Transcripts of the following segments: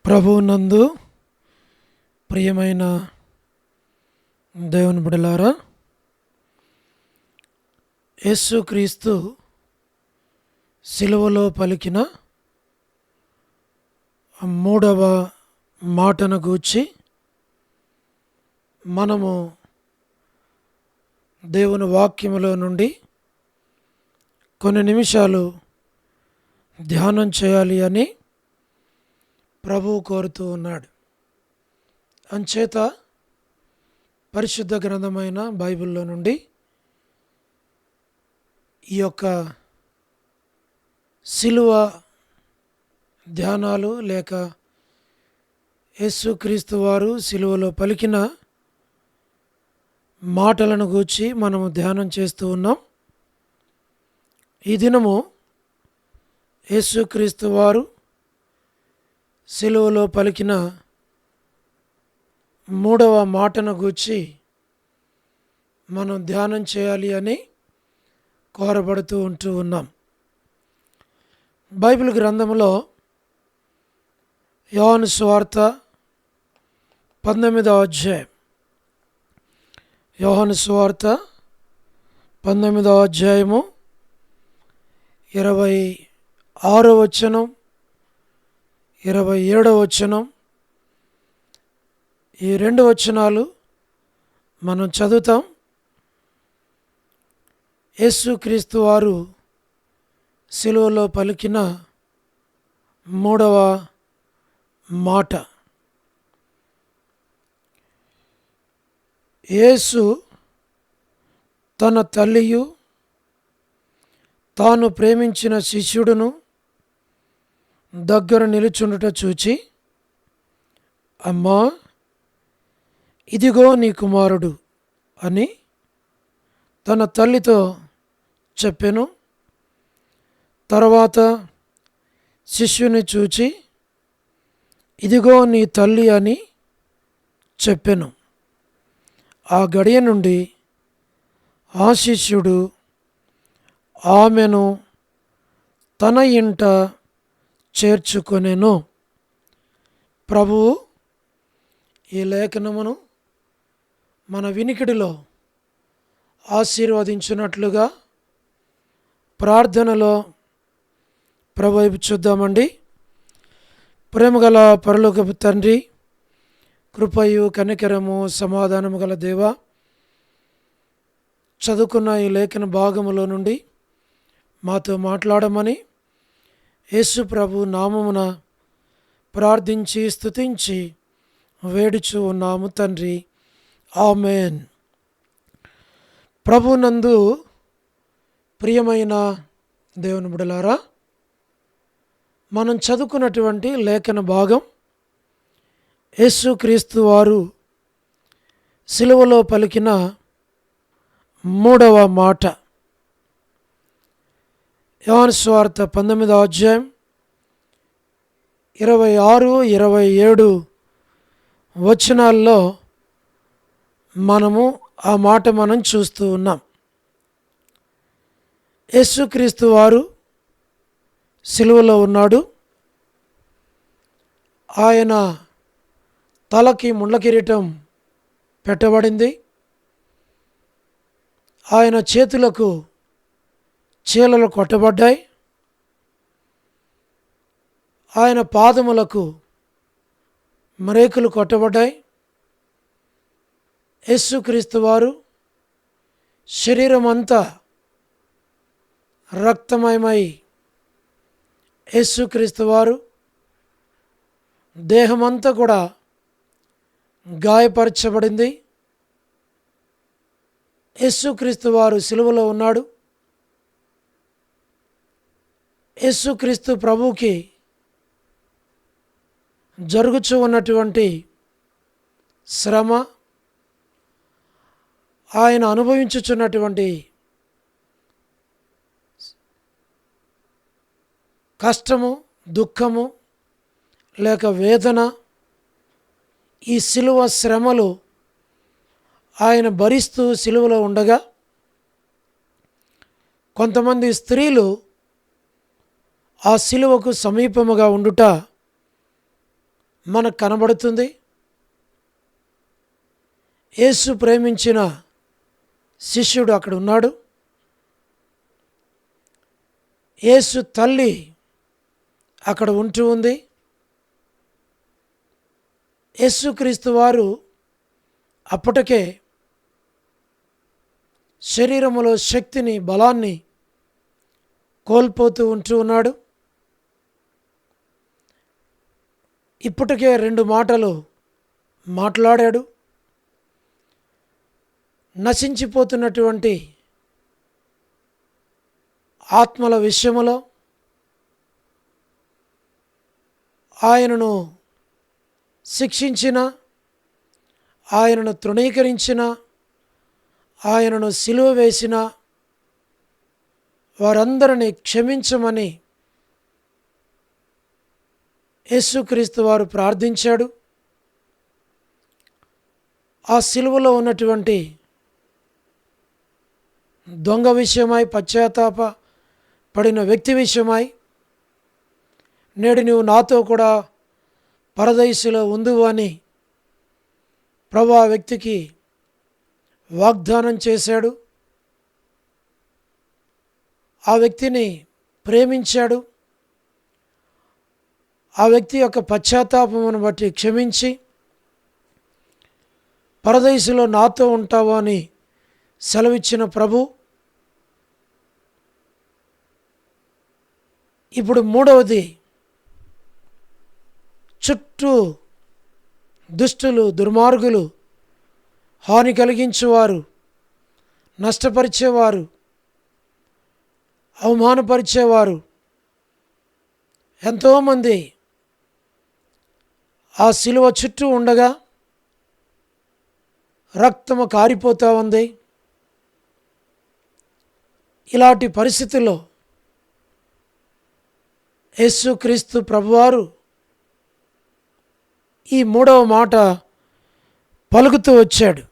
ప్రభువునందు ప్రియమైన దేవుని బిడ్డలారా, యేసుక్రీస్తు సిలువలో పలికిన మూడవ మాటను గూర్చి మనము దేవుని వాక్యములో నుండి కొన్ని నిమిషాలు ధ్యానం చేయాలి అని ప్రభువు కోరుతూ ఉన్నాడు. అంచేత పరిశుద్ధ గ్రంథమైన బైబిల్లో నుండి ఈ యొక్క సిలువ ధ్యానాలు లేక యేసుక్రీస్తు వారు సిలువలో పలికిన మాటలను గూర్చి మనము ధ్యానం చేస్తూ ఉన్నాం. ఈ దినము యేసుక్రీస్తు వారు సిలువలో పలికిన మూడవ మాటను గూర్చి మనం ధ్యానం చేయాలి అని కోరబడుతూ ఉన్నాం. బైబిల్ గ్రంథంలో యోహాను సువార్త 19వ అధ్యాయం, యోహాను సువార్త 19వ అధ్యాయము 26వ వచనం, 27వ వచనం, ఈ రెండు వచనాలు మనం చదువుతాం. యేసుక్రీస్తు వారు సిలువలో పలికిన మూడవ మాట. యేసు తన తల్లియు తాను ప్రేమించిన శిష్యుడును దగ్గర నిలుచుండుట చూచి, అమ్మా, ఇదిగో నీ కుమారుడు అని తన తల్లితో చెప్పెను. తర్వాత శిష్యుని చూచి, ఇదిగో నీ తల్లి అని చెప్పెను. ఆ గడియ నుండి ఆ శిష్యుడు ఆమెను తన ఇంట చేర్చుకొనెను. ప్రభువు ఈ లేఖనమును మన వినికిడిలో ఆశీర్వదించినట్లుగా ప్రార్థనలో ప్రభు వైపు చూద్దామండి. ప్రేమగల పరలోకపు తండ్రి, కృపయు కనికరము సమాధానము గల దేవ, చదువుకున్న ఈ లేఖన భాగములో నుండి మాతో మాట్లాడమని యేసు ప్రభు నామమున ప్రార్థించి స్తుతించి వేడుచు ఉన్నాము తండ్రి, ఆమేన్. ప్రభునందు ప్రియమైన దేవుని బిడ్డలారా, మనం చదువుకున్నటువంటి లేఖన భాగం యేసుక్రీస్తు వారు సిలువలో పలికిన మూడవ మాట. యోహాను సువార్త 19వ అధ్యాయం 26, 27 వచనాల్లో ఆ మాట మనం చూస్తూ ఉన్నాం. యేసుక్రీస్తు వారు సిలువలో ఉన్నాడు. ఆయన తలకి ముళ్ళ కిరీటం పెట్టబడింది. ఆయన చేతులకు చీలలు కొట్టబడ్డాయి. ఆయన పాదములకు మ్రేకులు కొట్టబడ్డాయి. యేసుక్రీస్తు వారు శరీరం అంతా రక్తమయమై, యేసుక్రీస్తు వారు దేహమంతా కూడా గాయపరచబడింది. యేసుక్రీస్తు వారు సిలువలో ఉన్నాడు. యేసుక్రీస్తు ప్రభువుకి జరుగుచూ ఉన్నటువంటి శ్రమ, ఆయన అనుభవించుచున్నటువంటి కష్టము, దుఃఖము లేక వేదన, ఈ సిలువ శ్రమలు ఆయన భరిస్తూ సిలువలో ఉండగా, కొంతమంది స్త్రీలు ఆ సిలువకు సమీపముగా ఉండుట మనకు కనబడుతుంది. యేసు ప్రేమించిన శిష్యుడు అక్కడ ఉన్నాడు. యేసు తల్లి అక్కడ ఉంటూ ఉంది. యేసుక్రీస్తు వారు అప్పటికే శరీరములో శక్తిని, బలాన్ని కోల్పోతూ ఉంటూ ఉన్నాడు. ఇప్పటికే 2 మాటలు మాట్లాడాడు. నశించిపోతున్నటువంటి ఆత్మల విషయములో ఆయనను శిక్షించిన, ఆయనను తృణీకరించిన, ఆయనను సిలువ వేసిన వారందరినీ క్షమించమని యేసుక్రీస్తు వారు ప్రార్థించాడు. ఆ సిలువలో ఉన్నటువంటి దొంగ విషయమై, పశ్చాత్తాప పడిన వ్యక్తి విషయమై, నేడు నీవు నాతో కూడా పరదైసులో ఉందువు అని ప్రభు ఆ వ్యక్తికి వాగ్దానం చేశాడు. ఆ వ్యక్తిని ప్రేమించాడు. ఆ వ్యక్తి యొక్క పశ్చాత్తాపమును బట్టి క్షమించి, పరదైసులో నాతో ఉంటావు అని సెలవిచ్చిన ప్రభు ఇప్పుడు 3వది, చుట్టూ దుష్టులు, దుర్మార్గులు, హాని కలిగించేవారు, నష్టపరిచేవారు, అవమానపరిచేవారు ఎంతోమంది ఆ సిలువ చుట్టూ ఉండగా రక్తము కారిపోతూ ఉంది. ఇలాంటి పరిస్థితుల్లో యేసుక్రీస్తు ప్రభువారు ఈ 3వ మాట పలుకుతూ వచ్చాడు.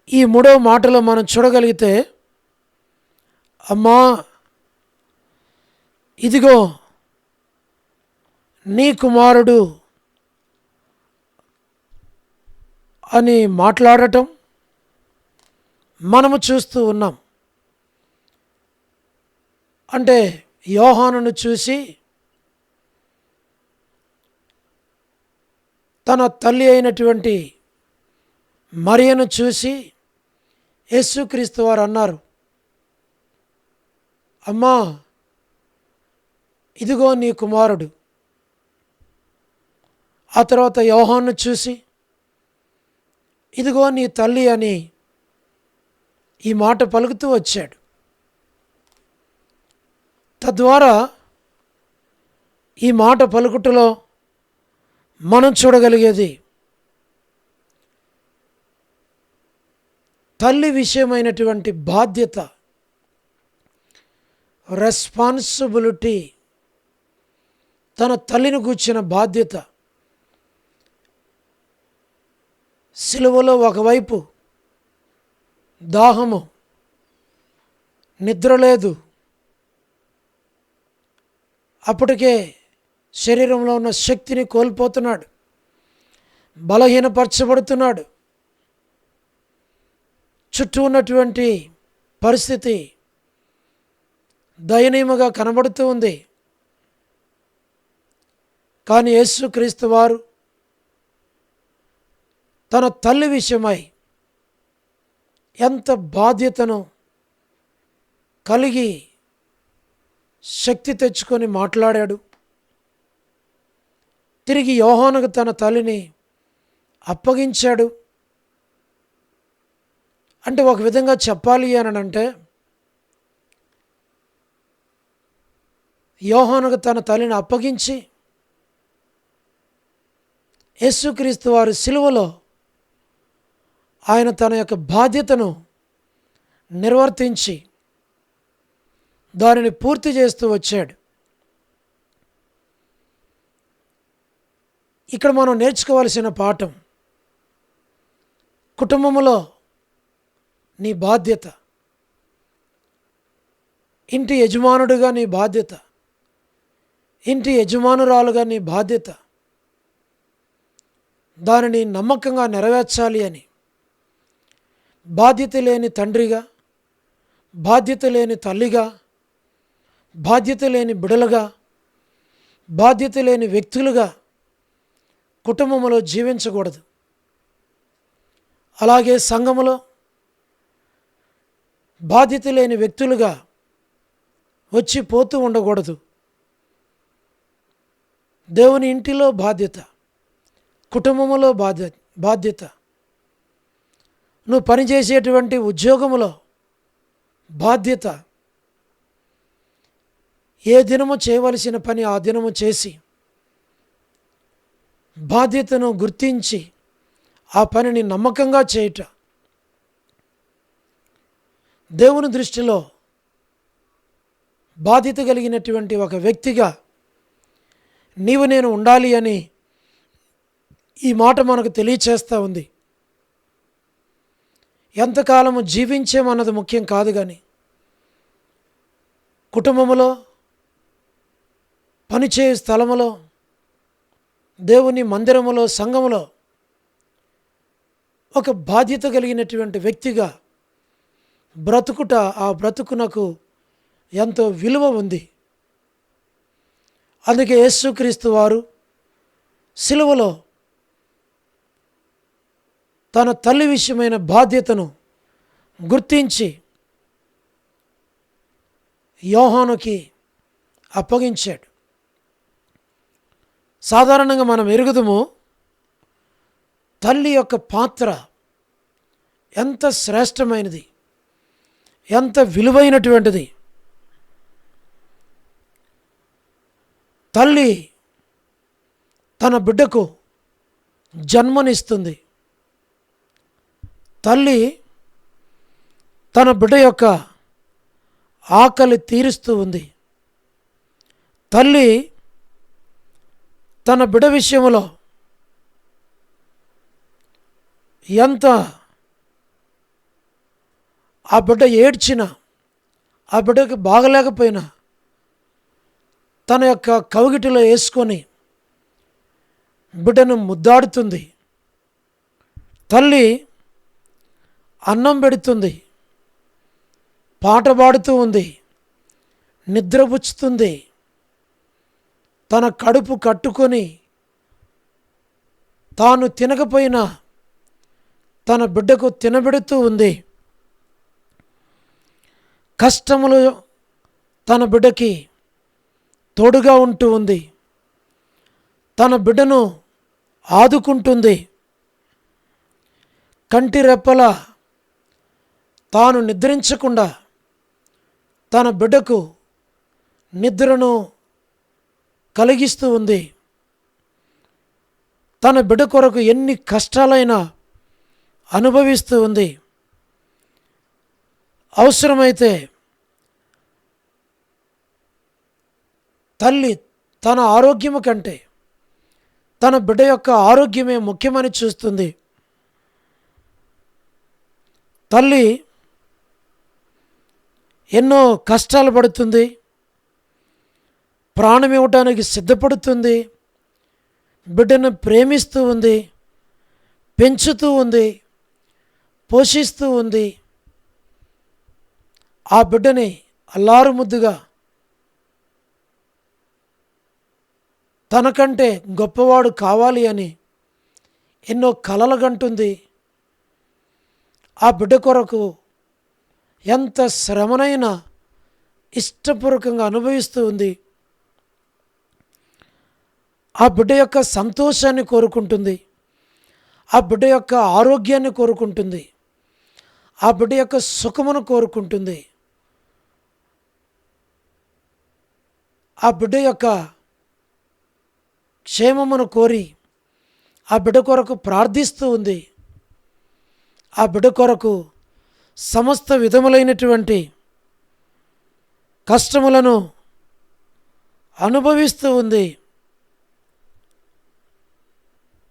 ఈ 3వ మాటలో మనం చూడగలిగితే, అమ్మా ఇదిగో నీ కుమారుడు అని మాట్లాడటం మనము చూస్తూ ఉన్నాం. అంటే యోహానును చూసి తన తల్లి అయినటువంటి మరియను చూసి యేసుక్రీస్తు వారు అన్నారు, అమ్మా ఇదిగో నీ కుమారుడు. ఆ తర్వాత యోహాను చూసి ఇదిగో నీ తల్లి అని ఈ మాట పలుకుతూ వచ్చాడు. తద్వారా ఈ మాట పలుకుటలో మనం చూడగలిగేది తల్లి విషయమైనటువంటి బాధ్యత, రెస్పాన్సిబిలిటీ, తన తల్లిని గూర్చిన బాధ్యత. సిలువలో ఒకవైపు దాహము, నిద్ర లేదు, అప్పటికే శరీరంలో ఉన్న శక్తిని కోల్పోతున్నాడు, బలహీనపరచబడుతున్నాడు. చుట్టూ ఉన్నటువంటి పరిస్థితి దయనీయముగా కనబడుతూ ఉంది. కానీ యేసుక్రీస్తు వారు తన తల్లి విషయమై ఎంత బాధ్యతను కలిగి శక్తి తెచ్చుకొని మాట్లాడాడు. తిరిగి యోహానుకు తన తల్లిని అప్పగించాడు. అంటే ఒక విధంగా చెప్పాలి అని అంటే, యోహానుకు తన తల్లిని అప్పగించి యేసుక్రీస్తు వారు సిలువలో ఆయన తన యొక్క బాధ్యతను నిర్వర్తించి దానిని పూర్తి చేస్తూ వచ్చాడు. ఇక్కడ మనం నేర్చుకోవాల్సిన పాఠం, కుటుంబంలో నీ బాధ్యత, ఇంటి యజమానుడిగా నీ బాధ్యత, ఇంటి యజమానురాలుగా నీ బాధ్యత, దానిని నమ్మకంగా నెరవేర్చాలి అని బాధ్యత లేని తండ్రిగా, బాధ్యత లేని తల్లిగా, బాధ్యత లేని బిడలుగా, బాధ్యత లేని వ్యక్తులుగా కుటుంబంలో జీవించకూడదు. అలాగే సంఘములో బాధ్యత లేని వ్యక్తులుగా వచ్చి పోతూ ఉండకూడదు. దేవుని ఇంటిలో బాధ్యత, కుటుంబములో బాధ్యత, నువ్వు పనిచేసేటువంటి ఉద్యోగములో బాధ్యత, ఏ దినము చేయవలసిన పని ఆ దినము చేసి బాధ్యతను గుర్తించి ఆ పనిని నమ్మకంగా చేయుట దేవుని దృష్టిలో బాధ్యత కలిగినటువంటి ఒక వ్యక్తిగా నీవు నేను ఉండాలి అని ఈ మాట మనకు తెలియచేస్తూ ఉంది. ఎంతకాలము జీవించేమన్నది ముఖ్యం కాదు, కానీ కుటుంబములో, పనిచేయు స్థలములో, దేవుని మందిరములో, సంఘములో ఒక బాధ్యత కలిగినటువంటి వ్యక్తిగా బ్రతుకుట, ఆ బ్రతుకునకు ఎంతో విలువ ఉంది. అందుకే యేసుక్రీస్తు వారు సిలువలో తన తల్లి విషయమైన బాధ్యతను గుర్తించి యోహానుకి అప్పగించాడు. సాధారణంగా మనం ఎరుగుదుము, తల్లి యొక్క పాత్ర ఎంత శ్రేష్టమైనది, ఎంత విలువైనటువంటిది. తల్లి తన బిడ్డకు జన్మనిస్తుంది. తల్లి తన బిడ్డ యొక్క ఆకలి తీరుస్తూ ఉంది. తల్లి తన బిడ్డ విషయంలో ఎంత ఆ బిడ్డ ఏడ్చినా, ఆ బిడ్డకి బాగలేకపోయినా తన యొక్క కౌగిటిలో వేసుకొని బిడ్డను ముద్దాడుతుంది. తల్లి అన్నం పెడుతుంది, పాట పాడుతూ ఉంది, నిద్రపుచ్చుతుంది, తన కడుపు కట్టుకొని తాను తినకపోయినా తన బిడ్డకు తినబెడుతూ ఉంది. కష్టములు తన బిడ్డకి తోడుగా ఉంటూ ఉంది. తన బిడ్డను ఆదుకుంటుంది. కంటి రెప్పల తాను నిద్రించకుండా తన బిడ్డకు నిద్రను కలిగిస్తూ ఉంది. తన బిడ్డ కొరకు ఎన్ని కష్టాలైనా అనుభవిస్తూ ఉంది. అవసరమైతే తల్లి తన ఆరోగ్యము కంటే తన బిడ్డ యొక్క ఆరోగ్యమే ముఖ్యమని చూస్తుంది. తల్లి ఎన్నో కష్టాలు పడుతుంది, ప్రాణం ఇవ్వటానికి సిద్ధపడుతుంది, బిడ్డను ప్రేమిస్తూ ఉంది, పెంచుతూ ఉంది, పోషిస్తూ ఉంది. ఆ బిడ్డని అల్లారు ముద్దుగా తనకంటే గొప్పవాడు కావాలి అని ఎన్నో కలలుగంటుంది. ఆ బిడ్డ కొరకు ఎంత శ్రమనైనా ఇష్టపూర్వకంగా అనుభవిస్తూ ఉంది. ఆ బిడ్డ యొక్క సంతోషాన్ని కోరుకుంటుంది, ఆ బిడ్డ యొక్క ఆరోగ్యాన్ని కోరుకుంటుంది, ఆ బిడ్డ యొక్క సుఖమును కోరుకుంటుంది, ఆ బిడ్డ యొక్క క్షేమమును కోరి ఆ బిడ్డ కొరకు ప్రార్థిస్తూ ఉంది. ఆ బిడ్డ కొరకు సమస్త విధములైనటువంటి కష్టములను అనుభవిస్తూ ఉంది.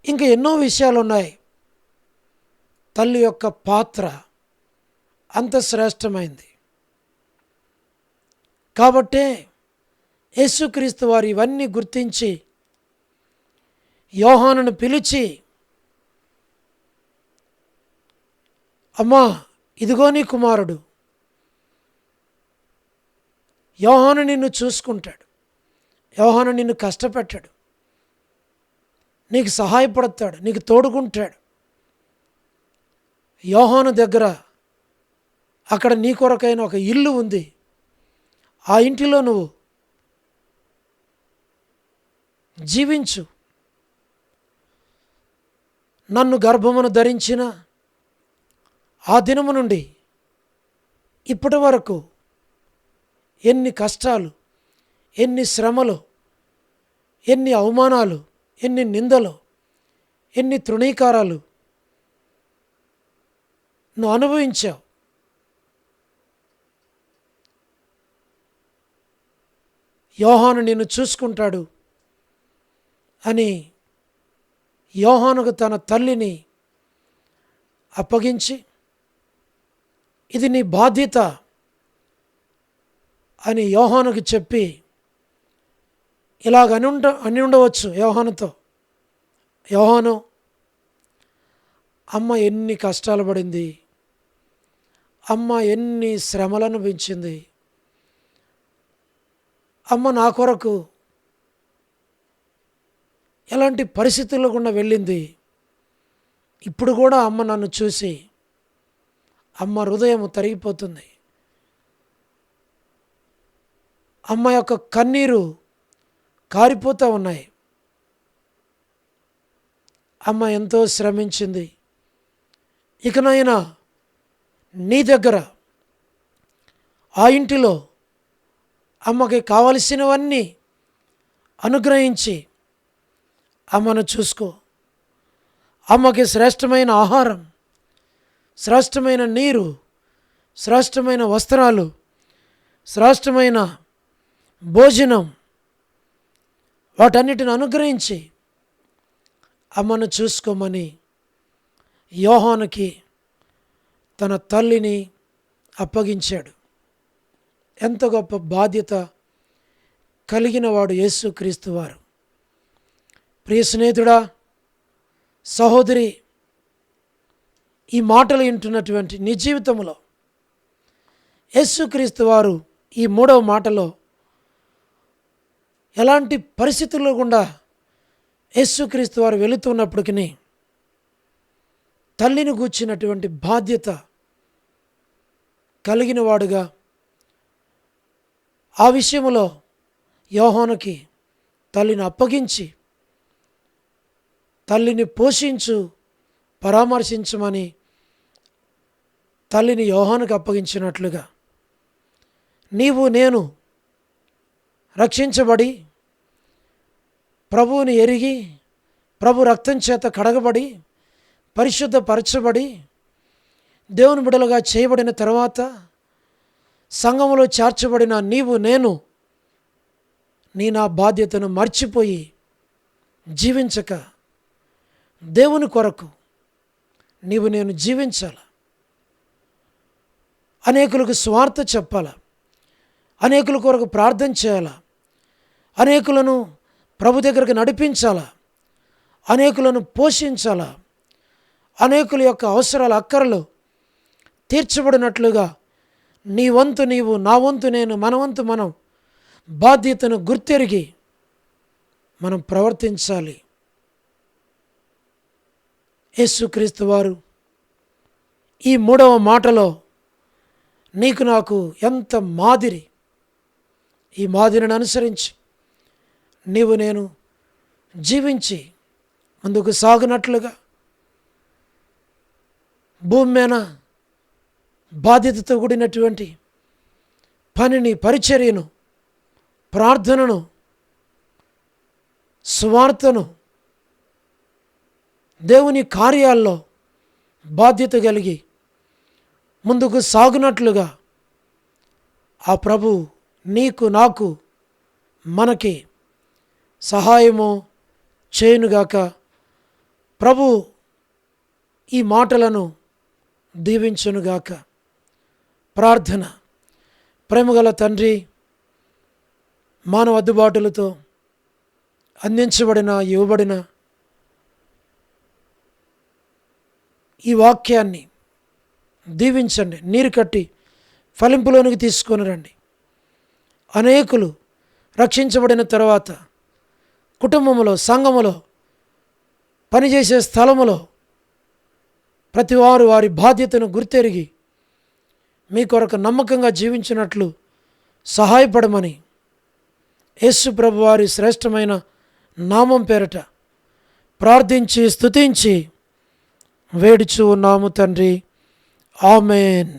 ఇంకా ఎన్నో విషయాలు ఉన్నాయి. తల్లి యొక్క పాత్ర అంత శ్రేష్టమైంది. కాబట్టే యేసుక్రీస్తు వారు ఇవన్నీ గుర్తించి యోహానును పిలిచి అమ్మా, ఇదిగో నీ కుమారుడు, యోహాను నిన్ను చూసుకుంటాడు, యోహాను నిన్ను కష్టపెట్టాడు, నీకు సహాయపడతాడు, నీకు తోడుకుంటాడు. యోహాను దగ్గర అక్కడ నీ కొరకైన ఒక ఇల్లు ఉంది, ఆ ఇంటిలో నువ్వు జీవించు. నన్ను గర్భమును ధరించిన ఆ దినము నుండి ఇప్పటి వరకు ఎన్ని కష్టాలు, ఎన్ని శ్రమలు, ఎన్ని అవమానాలు, ఎన్ని నిందలు, ఎన్ని తృణీకారాలు నువ్వు అనుభవించావు. యోహాను నిన్ను చూసుకుంటాడు అని యోహానుకు తన తల్లిని అప్పగించి, ఇది నీ బాధ్యత అని యోహానుకు చెప్పి ఇలాగ అని ఉండవచ్చు యోహానుతో, యోహాను, అమ్మ ఎన్ని కష్టాలు పడింది, అమ్మ ఎన్ని శ్రమలను పెంచింది, అమ్మ నా కొరకు ఎలాంటి పరిస్థితుల్లో గుండా వెళ్ళింది, ఇప్పుడు కూడా అమ్మ నన్ను చూసి అమ్మ హృదయం తరిగిపోతుంది, అమ్మ యొక్క కన్నీరు కారిపోతూ ఉన్నాయి, అమ్మ ఎంతో శ్రమించింది, ఇకనైనా నీ దగ్గర ఆ ఇంటిలో అమ్మకి కావలసినవన్నీ అనుగ్రహించి అమ్మను చూసుకో. అమ్మకి శ్రేష్టమైన ఆహారం, శ్రేష్టమైన నీరు, శ్రేష్టమైన వస్త్రాలు, శ్రేష్టమైన భోజనం, వాటన్నిటిని అనుగ్రహించి అమ్మను చూసుకోమని యోహానుకి తన తల్లిని అప్పగించాడు. ఎంత గొప్ప బాధ్యత కలిగిన వాడు యేసుక్రీస్తు వారు. ప్రియ స్నేహితుడా, సహోదరి, ఈ మాటలు వింటున్నటువంటి నీ జీవితంలో యేసుక్రీస్తు వారు ఈ 3వ మాటలో ఎలాంటి పరిస్థితుల్లో గుండా యేసుక్రీస్తు వారు వెళుతున్నప్పటికీ తల్లిని గూర్చినటువంటి బాధ్యత కలిగిన వాడుగా ఆ విషయంలో యోహానుకి తల్లిని అప్పగించి తల్లిని పోషించు, పరామర్శించమని తల్లిని యోహానుకి అప్పగించినట్లుగా నీవు నేను రక్షించబడి ప్రభువుని ఎరిగి ప్రభు రక్తం చేత కడగబడి పరిశుద్ధపరచబడి దేవుని బిడ్డలుగా చేయబడిన తర్వాత సంఘములో చేర్చబడిన నీవు నేను నా బాధ్యతను మర్చిపోయి జీవించక దేవుని కొరకు నీవు నేను జీవించాల, అనేకులకు స్వార్థ చెప్పాల, అనేకుల కొరకు ప్రార్థన చేయాల, అనేకులను ప్రభు దగ్గరకు నడిపించాల, అనేకులను పోషించాల, అనేకుల యొక్క అవసరాలు అక్కరలు తీర్చబడినట్లుగా నీ వంతు నీవు, నా వంతు నేను, మన వంతు మనం బాధ్యతను గుర్తెరిగి మనం ప్రవర్తించాలి. యేసుక్రీస్తు వారు ఈ 3వ మాటలో నీకు నాకు ఎంత మాదిరి, ఈ మాదిరిని అనుసరించి నీవు నేను జీవించి ముందుకు సాగునట్లుగా భూమి మీద బాధ్యతతో కూడినటువంటి పనిని, పరిచర్యను, ప్రార్థనను, సువార్తను, దేవుని కార్యాల్లో బాధ్యత కలిగి ముందుకు సాగునట్లుగా ఆ ప్రభు నీకు నాకు మనకి సహాయము చేయునుగాక. ప్రభు ఈ మాటలను దీవించునుగాక. ప్రార్థన. ప్రేమగల తండ్రి, మానవ అద్దుబాటులతో అందించబడిన, ఇవ్వబడిన ఈ వాక్యాన్ని దీవించండి, నీరు కట్టి ఫలింపులోనికి తీసుకొని రండి. అనేకులు రక్షించబడిన తర్వాత కుటుంబంలో, సంఘములో, పనిచేసే స్థలములో ప్రతివారు వారి బాధ్యతను గుర్తెరిగి మీ కొరకు నమ్మకంగా జీవించినట్లు సహాయపడమని యేసు ప్రభు వారి శ్రేష్టమైన నామం పేరట ప్రార్థించి స్తుతించి వేడుచు ఉన్నాము తండ్రి. ఆమేన్.